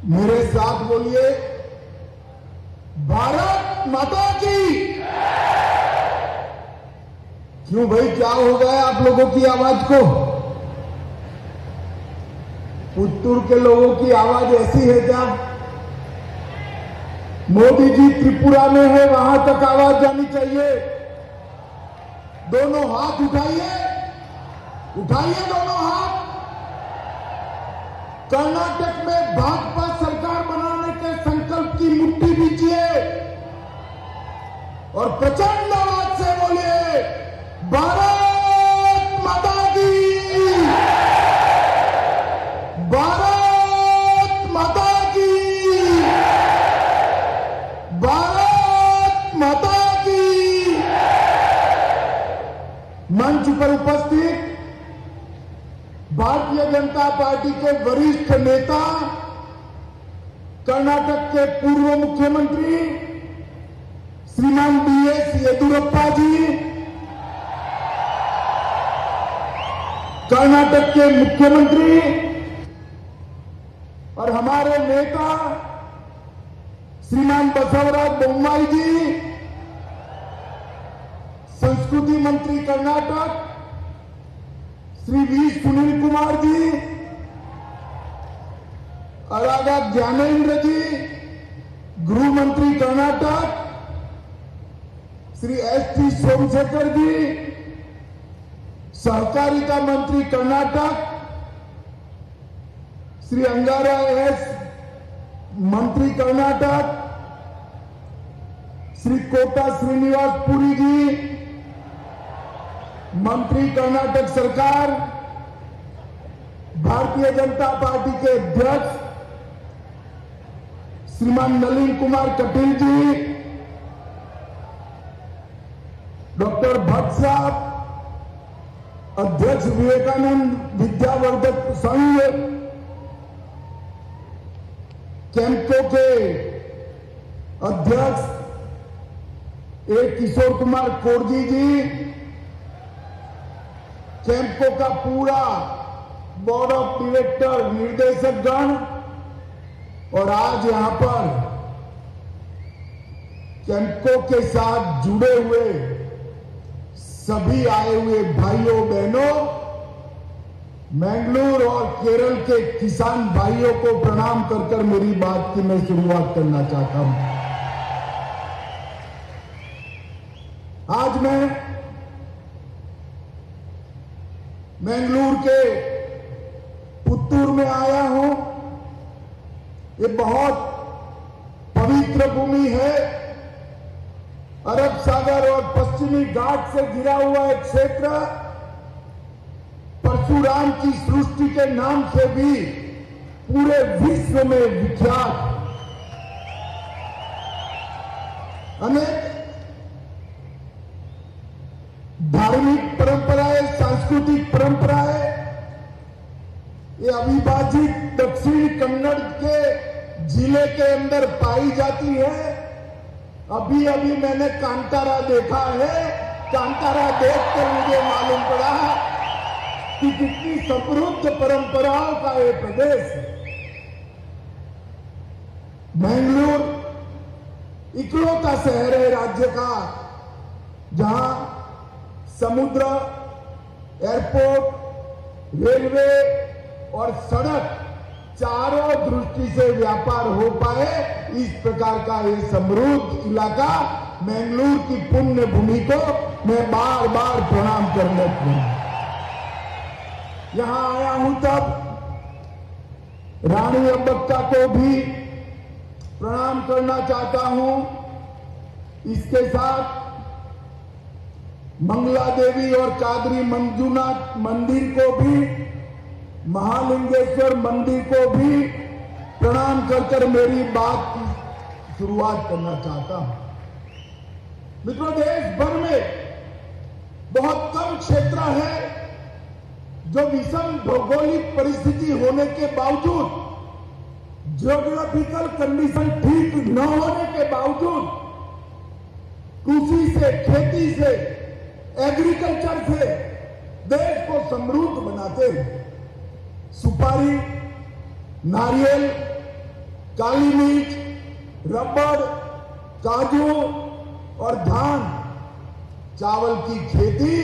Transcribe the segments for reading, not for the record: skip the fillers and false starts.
मेरे साथ बोलिए, भारत माता की। क्यों भाई, क्या हो गया आप लोगों की आवाज को? पुत्तूर के लोगों की आवाज ऐसी है क्या? मोदी जी त्रिपुरा में है, वहां तक आवाज जानी चाहिए। दोनों हाथ उठाइए, उठाइए दोनों हाथ। कर्नाटक में भाजपा सरकार बनाने के संकल्प की मुट्ठी बीजिए और प्रचंड आवाज से बोलिए, भारत माता की, भारत माता की, भारत माता की। मंच पर उपस्थित भारतीय जनता पार्टी के वरिष्ठ नेता, कर्नाटक के पूर्व मुख्यमंत्री श्रीमान बीएस येदियुरप्पा जी, कर्नाटक के मुख्यमंत्री और हमारे नेता श्रीमान बसवराज बोम्माई जी, संस्कृति मंत्री कर्नाटक श्री वी सुनील कुमार जी, अरागा ज्ञानेन्द्र जी, गृह मंत्री कर्नाटक श्री एस.टी. सोमशेखर जी, सहकारिता मंत्री कर्नाटक श्री अंगारा एस मंत्री कर्नाटक श्री कोटा श्रीनिवास पुरी जी, मंत्री कर्नाटक सरकार, भारतीय जनता पार्टी के अध्यक्ष श्रीमान नलिन कुमार कटील जी, डॉक्टर भट्ट साहब, अध्यक्ष विवेकानंद विद्यावर्धक संघ, कैंपको के अध्यक्ष ए किशोर कुमार कोरजी जी, कैंपको का पूरा बोर्ड ऑफ डायरेक्टर, निर्देशक गण और आज यहां पर कैंपको के साथ जुड़े हुए सभी आए हुए भाइयों बहनों, मैंगलोर और केरल के किसान भाइयों को प्रणाम कर मेरी बात की मैं शुरुआत करना चाहता हूं। आज मैं मैंगलोर के पुत्तूर में आया हूं। ये बहुत पवित्र भूमि है। अरब सागर और पश्चिमी घाट से घिरा हुआ एक क्षेत्र, परशुराम की सृष्टि के नाम से भी पूरे विश्व में विख्यात। अनेक धार्मिक परंपराएं, सांस्कृतिक परंपराएं ये अविभाजित दक्षिण कन्नड़ के जिले के अंदर पाई जाती है। अभी अभी मैंने कांतारा देखा है। कांतारा देखकर मुझे मालूम पड़ा कि कितनी समृद्ध परंपराओं का ये प्रदेश है। मैंगलोर इकलौता शहर है राज्य का जहां समुद्र, एयरपोर्ट, रेलवे और सड़क चारों दृष्टि से व्यापार हो पाए, इस प्रकार का ये समृद्ध इलाका मैंगलोर की पुण्य भूमि को मैं बार बार प्रणाम करने को यहां आया हूं। तब रानी अब्बक्का को भी प्रणाम करना चाहता हूं। इसके साथ मंगला देवी और कादरी मंजूनाथ मंदिर को भी, महालिंगेश्वर मंदिर को भी प्रणाम कर मेरी बात की शुरुआत करना चाहता हूं। मित्रों, देश भर में बहुत कम क्षेत्र है जो विषम भौगोलिक परिस्थिति होने के बावजूद, ज्योग्राफिकल कंडीशन ठीक न होने के बावजूद कृषि से, खेती से, एग्रीकल्चर से देश को समृद्ध बनाते हैं। सुपारी, नारियल, काली मिर्च, रबड़, काजू और धान, चावल की खेती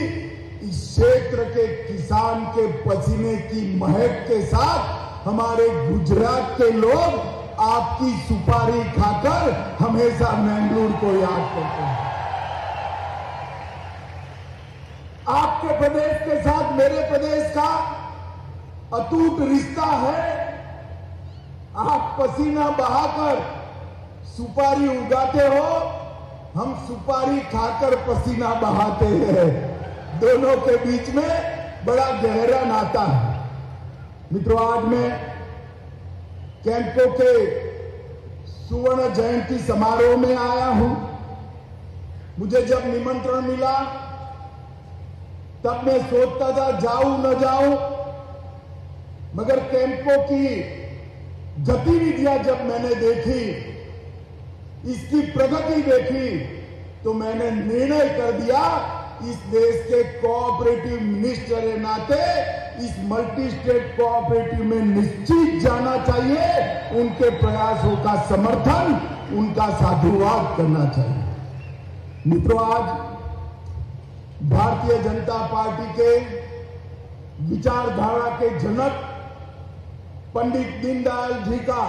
इस क्षेत्र के किसान के पसीने की महक के साथ हमारे गुजरात के लोग आपकी सुपारी खाकर हमेशा मैंगलोर को याद करते हैं। आपके प्रदेश के साथ मेरे प्रदेश का अटूट रिश्ता है। आप पसीना बहाकर सुपारी उगाते हो, हम सुपारी खाकर पसीना बहाते हैं। दोनों के बीच में बड़ा गहरा नाता है। मित्रों, आज मैं कैंपो के सुवर्ण जयंती समारोह में आया हूं। मुझे जब निमंत्रण मिला तब मैं सोचता था जाऊं न जाऊं, मगर कैंपो की गतिविधियां जब मैंने देखी, इसकी प्रगति देखी, तो मैंने निर्णय कर दिया इस देश के कोऑपरेटिव मिनिस्टर के नाते इस मल्टी स्टेट कोऑपरेटिव में निश्चित जाना चाहिए। उनके प्रयासों का समर्थन, उनका साधुवाद करना चाहिए। मित्रों, आज भारतीय जनता पार्टी के विचारधारा के जनक पंडित दीनदयाल जी का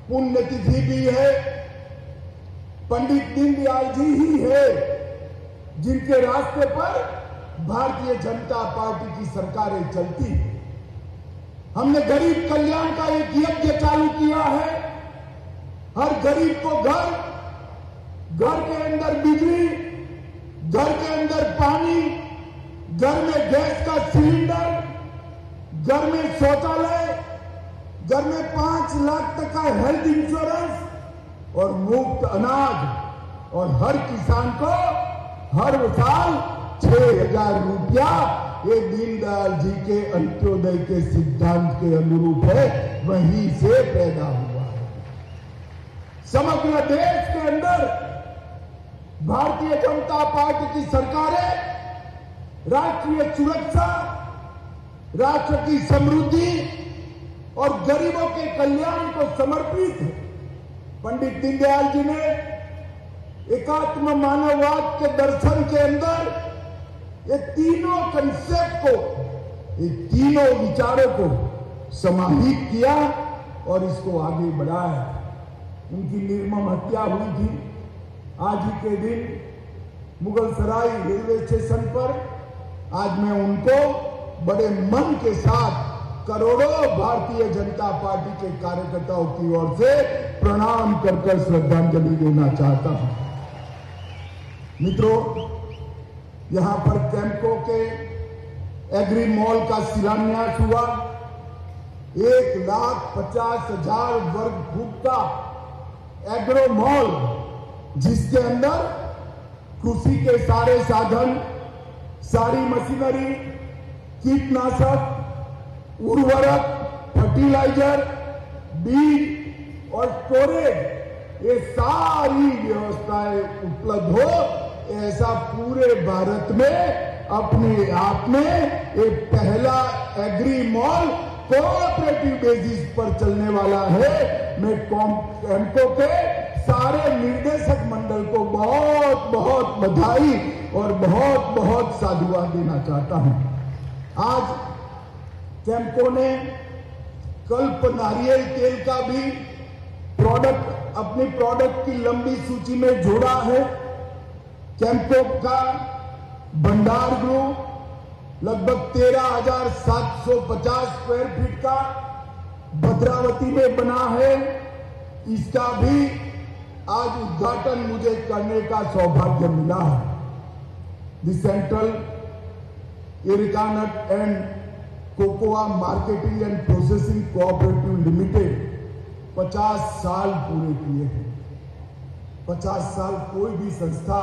पुण्यतिथि भी है। पंडित दीनदयाल जी ही है जिनके रास्ते पर भारतीय जनता पार्टी की सरकारें चलती हैं। हमने गरीब कल्याण का एक यज्ञ चालू किया है। हर गरीब को घर, घर के अंदर बिजली, घर के अंदर पानी, घर में गैस का सिलेंडर, घर में शौचालय, घर में 5 लाख तक का हेल्थ इंश्योरेंस और मुफ्त अनाज, और हर किसान को हर साल 6,000 रुपया ये दीनदयाल जी के अंत्योदय के सिद्धांत के अनुरूप है, वहीं से पैदा हुआ है। समग्र देश के अंदर भारतीय जनता पार्टी की सरकारें राष्ट्रीय सुरक्षा, राष्ट्र की समृद्धि और गरीबों के कल्याण को समर्पित है। पंडित दीनदयाल जी ने एकात्म मानववाद के दर्शन के अंदर ये तीनों कंसेप्ट को, ये तीनों विचारों को समाहित किया और इसको आगे बढ़ाया। उनकी निर्मम हत्या हुई थी आज ही के दिन मुगल सराय रेलवे स्टेशन पर। आज मैं उनको बड़े मन के साथ करोड़ों भारतीय जनता पार्टी के कार्यकर्ताओं की ओर से प्रणाम कर श्रद्धांजलि देना चाहता हूं। मित्रों, यहां पर कैंपो के एग्री मॉल का शिलान्यास हुआ। 1,50,000 वर्ग फुट का एग्रो मॉल, जिसके अंदर कृषि के सारे साधन, सारी मशीनरी, कीटनाशक, उर्वरक, फर्टिलाइजर, बीज और स्टोरेज, ये सारी व्यवस्थाएं उपलब्ध हो, ऐसा पूरे भारत में अपने आप में एक पहला एग्री मॉल कोऑपरेटिव बेसिस पर चलने वाला है। मैं कैंपो के सारे निर्देशक मंडल को बहुत बहुत बधाई और बहुत बहुत साधुवाद देना चाहता हूं। आज कैंपो ने कल्प नारियल तेल का भी प्रोडक्ट अपनी प्रोडक्ट की लंबी सूची में जोड़ा है। कैंपो का भंडार गृह लगभग 13,750 स्क्वायर फीट का भद्रावती में बना है। इसका भी आज उद्घाटन मुझे करने का सौभाग्य मिला है। The central arecanut and cocoa marketing and processing cooperative limited 50 साल पूरे किए हैं। 50 साल कोई भी संस्था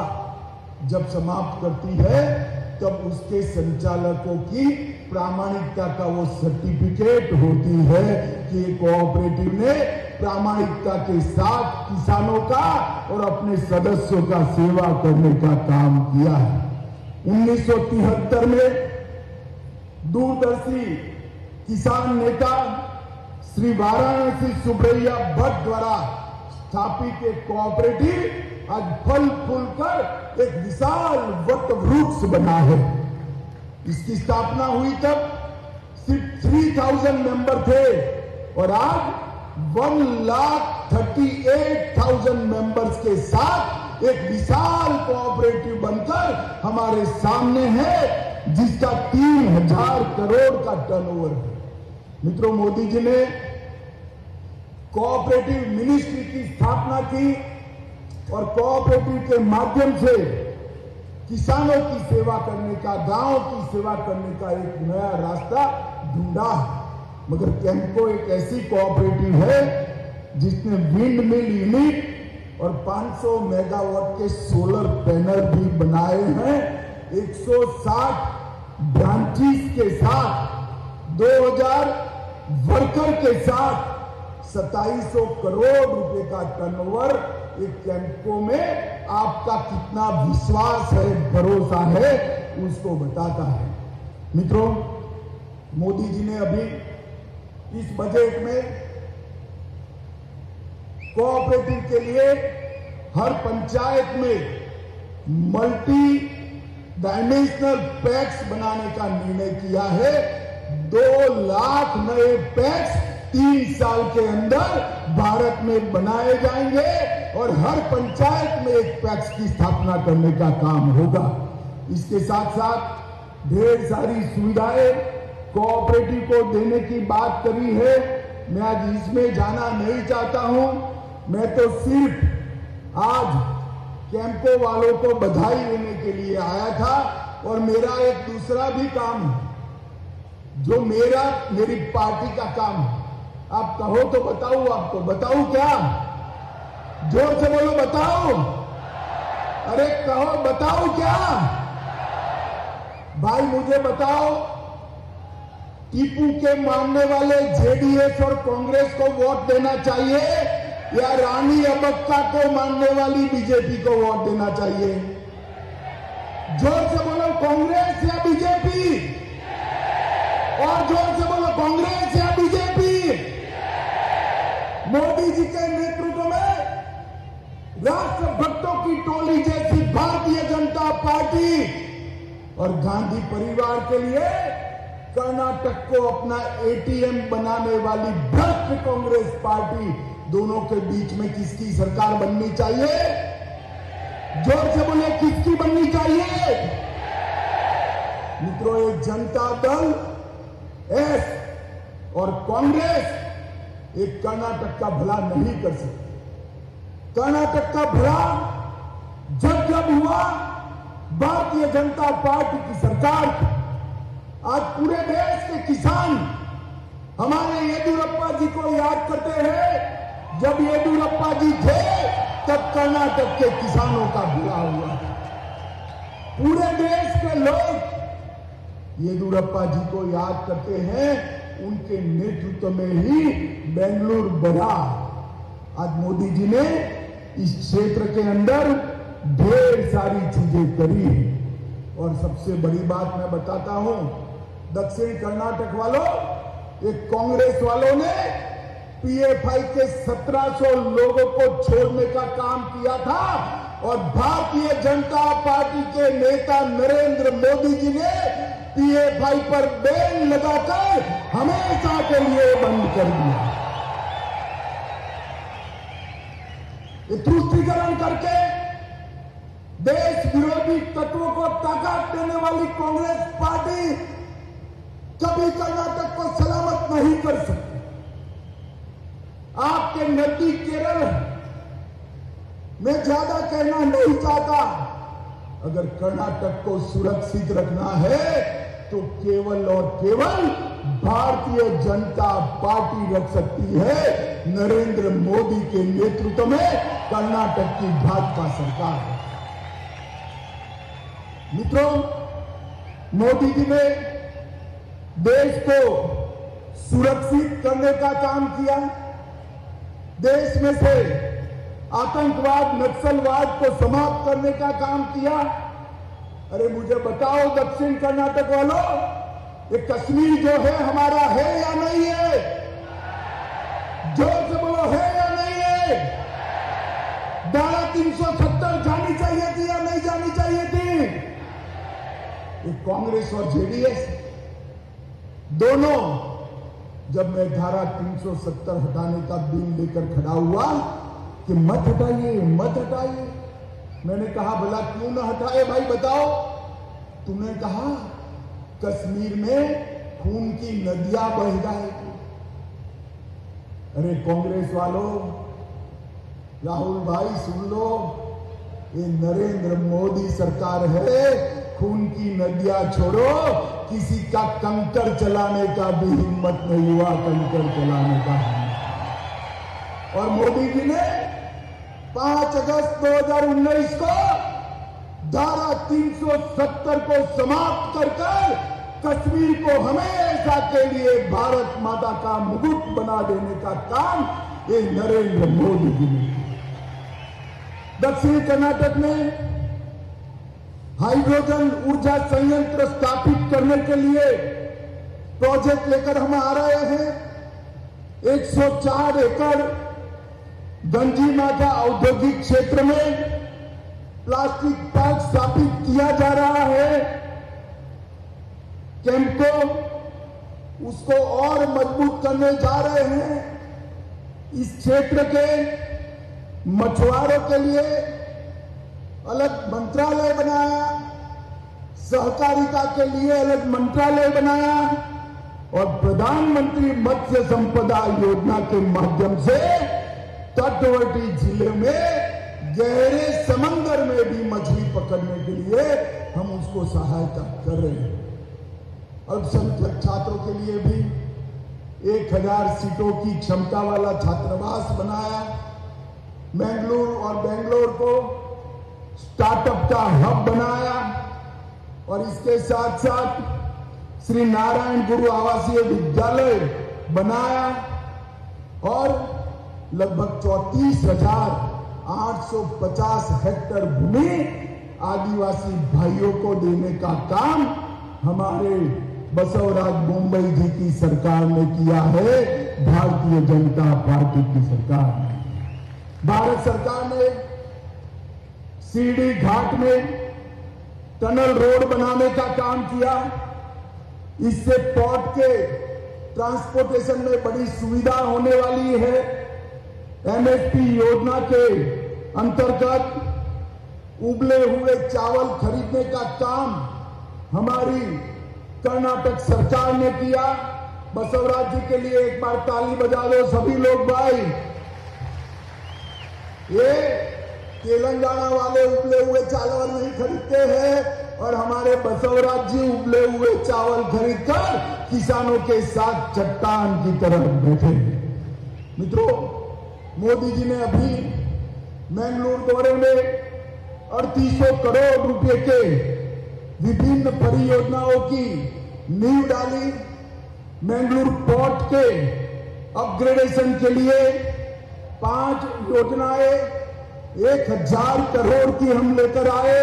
जब समाप्त करती है तब उसके संचालकों की प्रामाणिकता का वो सर्टिफिकेट होती है कि कोऑपरेटिव ने प्रामाणिकता के साथ किसानों का और अपने सदस्यों का सेवा करने का काम किया है। 1973 में दूरदर्शी किसान नेता श्री वाराणसी सुब्रैया भट्ट द्वारा स्थापित एक कोऑपरेटिव आज फल फूल कर एक विशाल वट वृक्ष बना है। इसकी स्थापना हुई तब सिर्फ 3000 मेंबर थे और आज 1,38,000 मेंबर्स के साथ एक विशाल कोऑपरेटिव बनकर हमारे सामने है, जिसका 3,000 करोड़ का टर्नओवर है। मित्रों, मोदी जी ने कोऑपरेटिव मिनिस्ट्री की स्थापना की और कोऑपरेटिव के माध्यम से किसानों की सेवा करने का, गांव की सेवा करने का एक नया रास्ता ढूंढा। मगर कैंपको एक ऐसी कोऑपरेटिव है जिसने विंड मिल यूनिट और 500 मेगावाट के सोलर पैनल भी बनाए हैं। 160 ब्रांचेस के साथ 2000 वर्कर के साथ 2700 करोड़ रुपए का टर्नओवर। एक कैंपको में आपका कितना विश्वास है, भरोसा है, उसको बताता है। मित्रों, मोदी जी ने अभी इस बजट में कोऑपरेटिव के लिए हर पंचायत में मल्टी डायमेंशनल पैक्स बनाने का निर्णय किया है। 2 लाख नए पैक्स 3 साल के अंदर भारत में बनाए जाएंगे और हर पंचायत में एक पैक्स की स्थापना करने का काम होगा। इसके साथ साथ ढेर सारी सुविधाएं कोऑपरेटिव को देने की बात करी है। मैं आज इसमें जाना नहीं चाहता हूं। मैं तो सिर्फ आज कैंपको वालों को बधाई देने के लिए आया था और मेरा एक दूसरा भी काम है जो मेरी पार्टी का काम है। आप कहो तो बताऊं, आपको बताऊं क्या? जोर से बोलो, बताओ। अरे कहो, बताओ क्या? भाई मुझे बताओ, टीपू के मानने वाले जेडीएस और कांग्रेस को वोट देना चाहिए या रानी अबक्का को मानने वाली बीजेपी को वोट देना चाहिए? जोर से बोलो, कांग्रेस या बीजेपी? और जोर से बोलो, कांग्रेस या बीजेपी? मोदी जी के नेतृत्व में राष्ट्रभक्तों की टोली जैसी भारतीय जनता पार्टी और गांधी परिवार के लिए कर्नाटक को अपना एटीएम बनाने वाली भ्रष्ट कांग्रेस पार्टी, दोनों के बीच में किसकी सरकार बननी चाहिए? जोर से बोले, किसकी बननी चाहिए? मित्रों, एक जनता दल एस और कांग्रेस एक कर्नाटक का भला नहीं कर सकती। कर्नाटक का भला जब जब हुआ भारतीय जनता पार्टी की सरकार। आज पूरे देश के किसान हमारे येदियुरप्पा जी को याद करते हैं। जब येदियुरप्पा जी थे तब कर्नाटक के किसानों का भला हुआ। पूरे देश के लोग येदियुरप्पा जी को याद करते हैं। उनके नेतृत्व में ही बेंगलुरु बढ़ा। आज मोदी जी ने इस क्षेत्र के अंदर ढेर सारी चीजें करी और सबसे बड़ी बात मैं बताता हूं, दक्षिण कर्नाटक वालों, एक कांग्रेस वालों ने पीएफआई के 1700 लोगों को छोड़ने का काम किया था और भारतीय जनता पार्टी के नेता नरेंद्र मोदी जी ने पीएफआई पर बैन लगाकर हमेशा के लिए बंद कर दिया। ये तुष्टीकरण करके देश विरोधी तत्वों को ताकत देने वाली कांग्रेस पार्टी कभी कर्नाटक को सलामत नहीं कर सकती। आपके नजदीक केरल है, मैं ज्यादा कहना नहीं चाहता। अगर कर्नाटक को सुरक्षित रखना है तो केवल और केवल भारतीय जनता पार्टी रख सकती है। नरेंद्र मोदी के नेतृत्व में कर्नाटक की भाजपा सरकार है। मित्रों, मोदी जी ने देश को सुरक्षित करने का काम किया। देश में से आतंकवाद, नक्सलवाद को समाप्त करने का काम किया। अरे मुझे बताओ दक्षिण कर्नाटक वालों, ये कश्मीर जो है हमारा है या नहीं है? जोर से बोलो, है या नहीं है? धारा 370 जानी चाहिए थी या नहीं जानी चाहिए थी? ये कांग्रेस और जेडीएस दोनों, जब मैं धारा 370 हटाने का बिल लेकर खड़ा हुआ कि मत हटाइए मत हटाइए, मैंने कहा भला क्यों ना हटाए भाई बताओ? तूने कहा कश्मीर में खून की नदियां बह जाएगी। अरे कांग्रेस वालों, राहुल भाई सुन लो, ये नरेंद्र मोदी सरकार है। खून की नदियां छोड़ो, किसी का कंकर चलाने का भी हिम्मत नहीं हुआ, कंकर चलाने का। और मोदी जी ने 5 अगस्त 2019 को धारा 370 को समाप्त कर कश्मीर को हमेशा के लिए भारत माता का मुकुट बना देने का काम ये नरेंद्र मोदी जी ने किया। दक्षिण कर्नाटक में हाइड्रोजन ऊर्जा संयंत्र स्थापित करने के लिए प्रोजेक्ट लेकर हम आ रहे हैं। 104 एकड़ गंजीमाता औद्योगिक क्षेत्र में प्लास्टिक पार्क स्थापित किया जा रहा है। केम्को उसको और मजबूत करने जा रहे हैं। इस क्षेत्र के मछुआरों के लिए अलग मंत्रालय बनाया, सहकारिता के लिए अलग मंत्रालय बनाया और प्रधानमंत्री मत्स्य संपदा योजना के माध्यम से तटवर्ती जिले में गहरे समंदर में भी मछली पकड़ने के लिए हम उसको सहायता कर रहे हैं। अल्पसंख्यक छात्रों के लिए भी 1000 सीटों की क्षमता वाला छात्रावास बनाया। मैंगलोर और बेंगलोर को स्टार्टअप का हब बनाया और इसके साथ साथ श्री नारायण गुरु आवासीय विद्यालय बनाया और लगभग 34,850 हेक्टेयर भूमि आदिवासी भाइयों को देने का काम हमारे बसवराज बोम्मई जी की सरकार ने किया है, भारतीय जनता पार्टी की सरकार ने। भारत सरकार ने सीडी घाट में टनल रोड बनाने का काम किया। इससे पोर्ट के ट्रांसपोर्टेशन में बड़ी सुविधा होने वाली है। एमएसपी योजना के अंतर्गत उबले हुए चावल खरीदने का काम हमारी कर्नाटक सरकार ने किया। बसवराज जी के लिए एक बार ताली बजा दो सभी लोग भाई। ये तेलंगाना वाले उबले हुए चावल नहीं खरीदते हैं और हमारे बसवराज जी उबले हुए चावल खरीदकर किसानों के साथ चट्टान की तरह बैठे। मित्रों, मोदी जी ने अभी मैंगलोर दौरे में 3800 करोड़ रुपए के विभिन्न परियोजनाओं की नींव डाली। मैंगलोर पोर्ट के अपग्रेडेशन के लिए 5 योजनाएं 1000 करोड़ की हम लेकर आए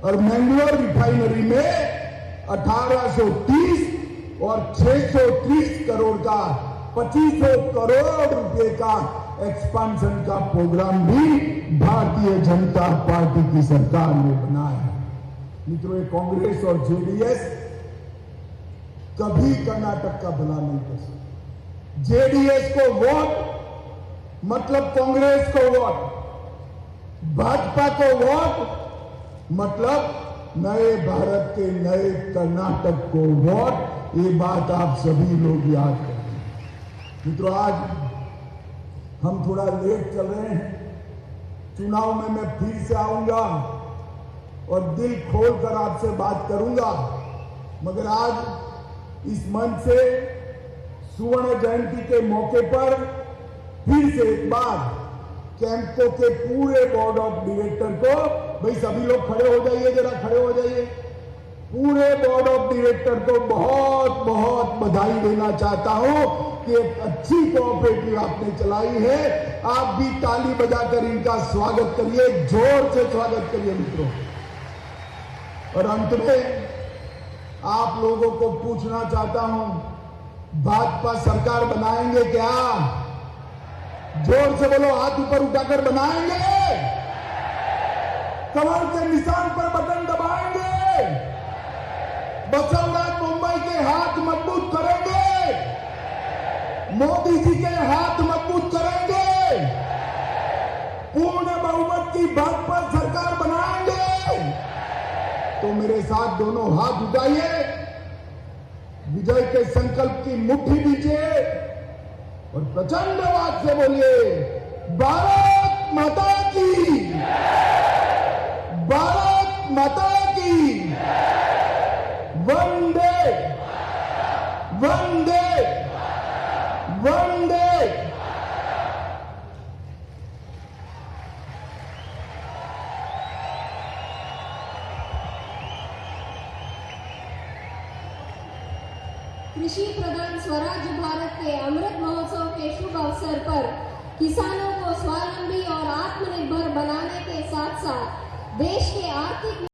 और मैंगलोर रिफाइनरी में 1830 और 630 करोड़ का 2500 करोड़ रुपए का एक्सपांशन का प्रोग्राम भी भारतीय जनता पार्टी की सरकार ने बनाया। मित्रों, कांग्रेस और जेडीएस कभी कर्नाटक का भला नहीं कर सकते। जेडीएस को वोट मतलब कांग्रेस को वोट, भाजपा को वोट मतलब नए भारत के नए कर्नाटक को वोट। ये बात आप सभी लोग याद करें। मित्रों, आज हम थोड़ा लेट चल रहे हैं। चुनाव में मैं फिर से आऊंगा और दिल खोलकर आपसे बात करूंगा, मगर आज इस मंच से सुवर्ण जयंती के मौके पर फिर से एक बार केम्को के पूरे बोर्ड ऑफ डायरेक्टर को, भाई सभी लोग खड़े हो जाइए, जरा खड़े हो जाइए, पूरे बोर्ड ऑफ डायरेक्टर को बहुत बहुत बधाई देना चाहता हूं कि एक अच्छी कोऑपरेटिव आपने चलाई है। आप भी ताली बजाकर इनका स्वागत करिए, जोर से स्वागत करिए मित्रों। और अंत में आप लोगों को पूछना चाहता हूं, भाजपा सरकार बनाएंगे क्या? जोर से बोलो, हाथ ऊपर उठाकर बनाएंगे, कमर के निशान पर बटन दबाएंगे, बसवराज मुंबई के हाथ मजबूत करेंगे, मोदी जी के हाथ मजबूत करेंगे, पूर्ण बहुमत की भाजपा सरकार बनाएंगे। तो मेरे साथ दोनों हाथ उठाइए, विजय के संकल्प की मुट्ठी दीजिए और प्रचंड आवाज से बोलिए, भारत माता की, भारत माता की, वंदे वंदे वंदे। कृषि प्रधान स्वराज भारत के अमृत महोत्सव के शुभ अवसर पर किसानों को स्वावलंबी और आत्मनिर्भर बनाने के साथ साथ देश के आर्थिक